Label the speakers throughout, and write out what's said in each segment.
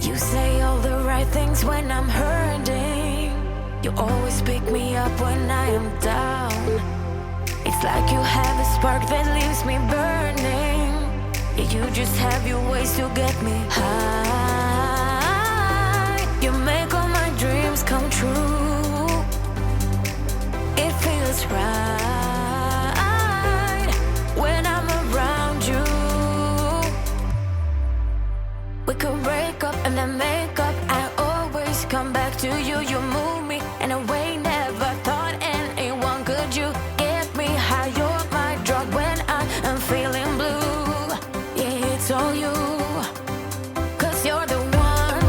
Speaker 1: You say all the right things when I'm hurting. You always pick me up when I am down. It's like you have a spark that leaves me burning. Yeah, you just have your ways to get me high. You make all my dreams come true. It feels right when I'm around you. We could break up and then make up. I always come back to you. You move me in a way never thought anyone could. You get me high. You're my drug when I am feeling blue. Yeah, it's all you. 'Cause you're the one.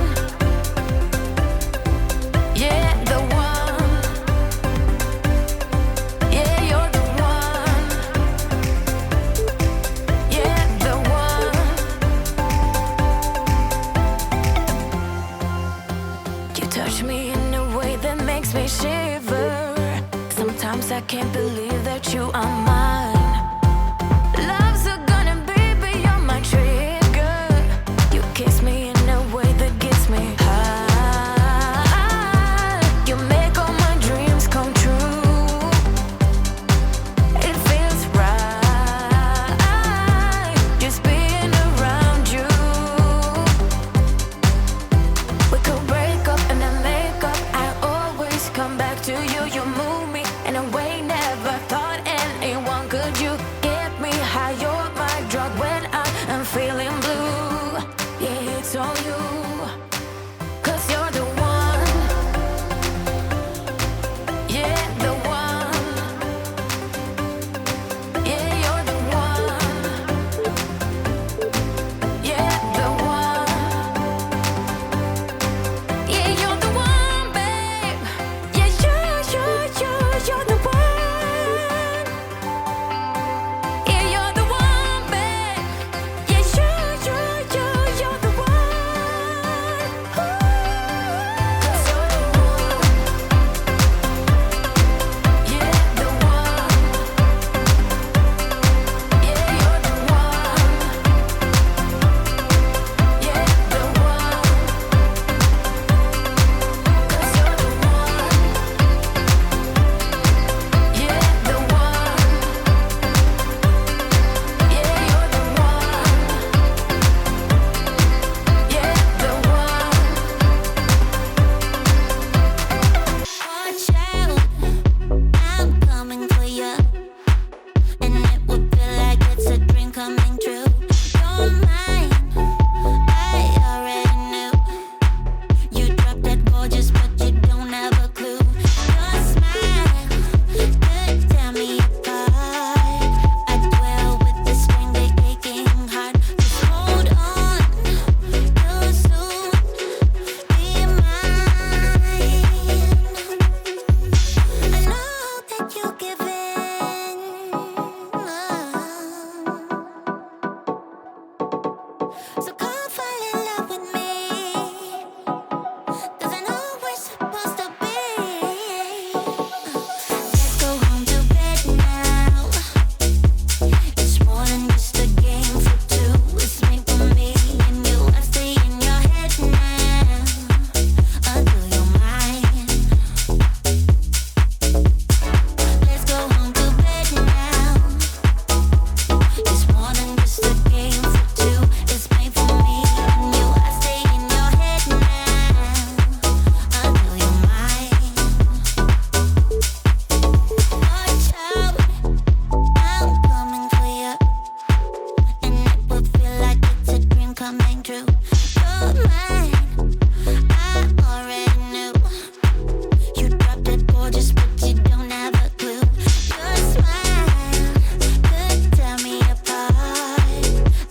Speaker 1: Yeah, the one. Yeah, you're the one. Yeah, the one. You touch me in a way that makes me shiver. Sometimes I can't believe that you are mine. Love's gonna be beyond my trigger. You kiss me in a way that gets me high. You make all my dreams come true. It feels right just being around you. We could break up and then make up. I always come back to you. You move me in a way never thought anyone could. You get me high. You're my drug when I am feeling blue. Yeah, it's all you. 'Cause you're the one. Yeah, the one. Yeah, you're the one. Yeah, the one. Yeah, you're the one, babe. Yeah, you're the one. Yeah, you're the one, babe. Yeah, you're the one. 'Cause you're the one. Yeah, the one. Yeah, you're the one. Yeah, the one. 'Cause you're the one. Yeah, the one. Yeah, you're the one. Yeah, the one.
Speaker 2: Watch out, I'm coming for you, and it would feel like it's a dream coming true. You're mine, I already knew. You dropped that gorgeous, but you don't have a clue. Your smile could tear me apart. I dwell with the strangely aching heart. Just hold on, you'll soon be mine. I know that you give in. So come fall in love with me. Doesn't know we're supposed to be. Let's go home to bed now. It's more than just a game for two. It's made for me and you. I stay in your head now until you're mine. Let's go home to bed now. It's more than just a game for two. It's made for me and you. I stay in your head now until you're mine. Watch out, I'm coming for you, and it will feel like it's a dream coming true. You're mine, I already knew. You dropped it gorgeous, but you don't have a clue. Your smile could tear me apart.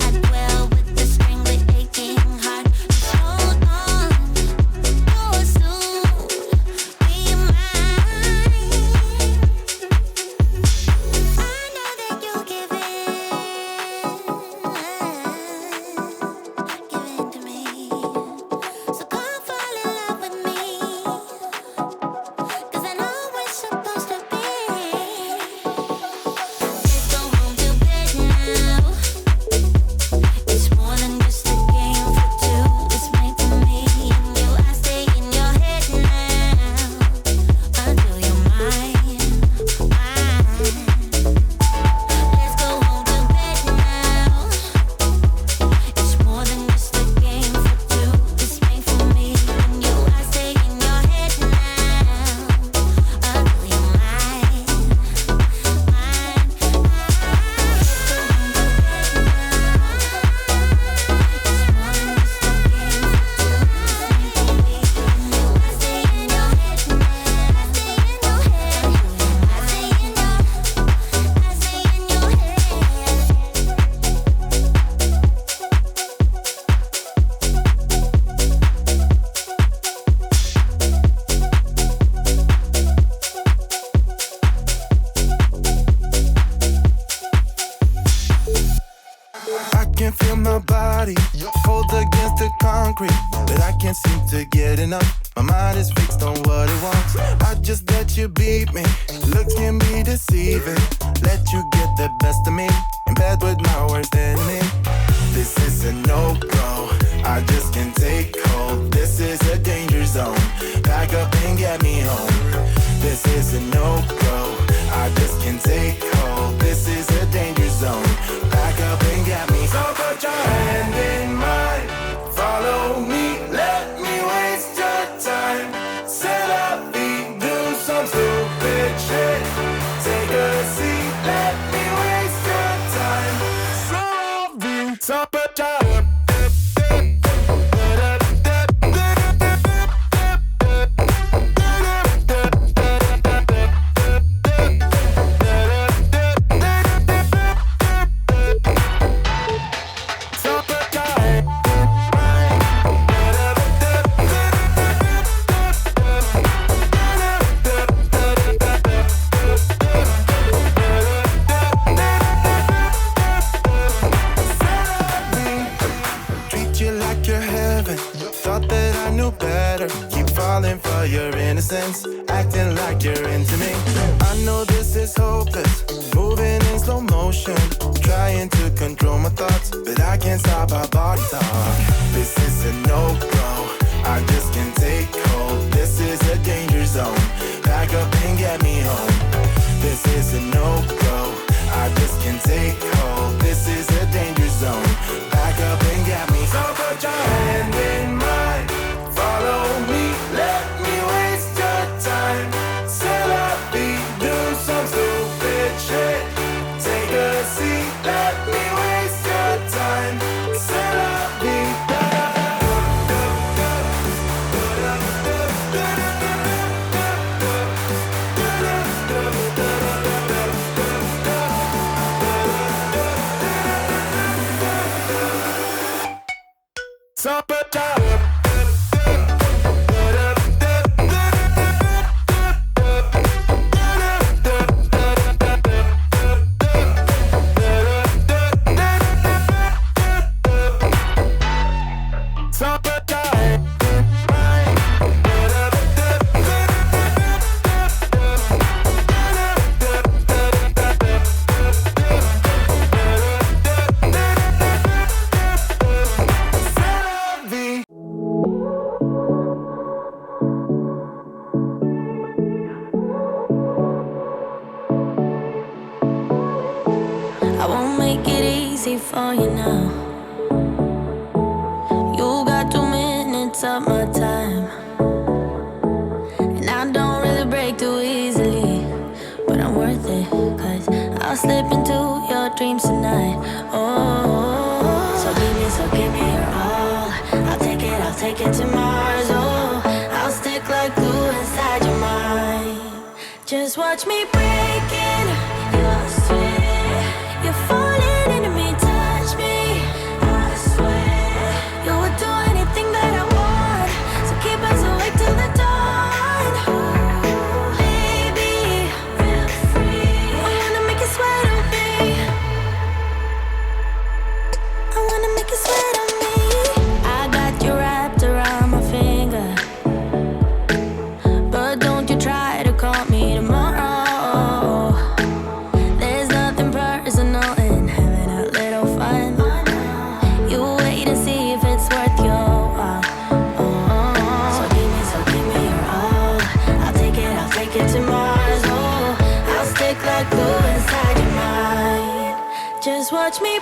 Speaker 2: I dwell with the strangely aching heart. Just hold on, you'll soon be mine. I know that you'll give in to me.
Speaker 3: Cold against the concrete, but I can't seem to get enough. My mind is fixed on what it wants. I just let you beat me. Looks can be deceiving. Let you get the best of me. In bed with my worst enemy. This is a no-go. I just can't take hold. This is a danger zone. Back up and get me home. This is a no-go. I just can't take hold. This is a danger zone. Back up and get me. So put your hand in mine. Follow me. Let me waste your time. Set up feet. Do some stupid shit. Take a seat. Let me waste your time. So put your acting like you're into me. I know this is hopeless, moving in slow motion, trying to control my thoughts, but I can't stop our body talk. This is a no-go, I just can't take hold. This is a danger zone, back up and get me home. This is a no-go, I just can't take hold. This is a danger zone, back up and get me. So put your hand in mine, follow me, let me waste your time. Set up feet, do some stupid shit. Take a seat, let me waste your time. Set up feet. So put your
Speaker 1: I won't make it easy for you now. You got 2 minutes of my time, and I don't really break too easily, but I'm worth it, 'cause I'll slip into your dreams tonight. Oh, so give me your all. I'll take it to Mars. Oh, I'll stick like glue inside your mind. Just watch me break it. You're sweet. You're falling into me, touch me. I swear you would do anything that I want, so keep us awake till the dawn. Ooh, baby, feel free. I wanna make you sweat on me. I wanna make you sweat on me. I got you wrapped around my finger, but don't you try to call me tomorrow. There's nothing personal in having a little fun. You wait and see if it's worth your while. So give me your all. I'll take it to Mars. Oh, I'll stick like glue inside your mind. Just watch me.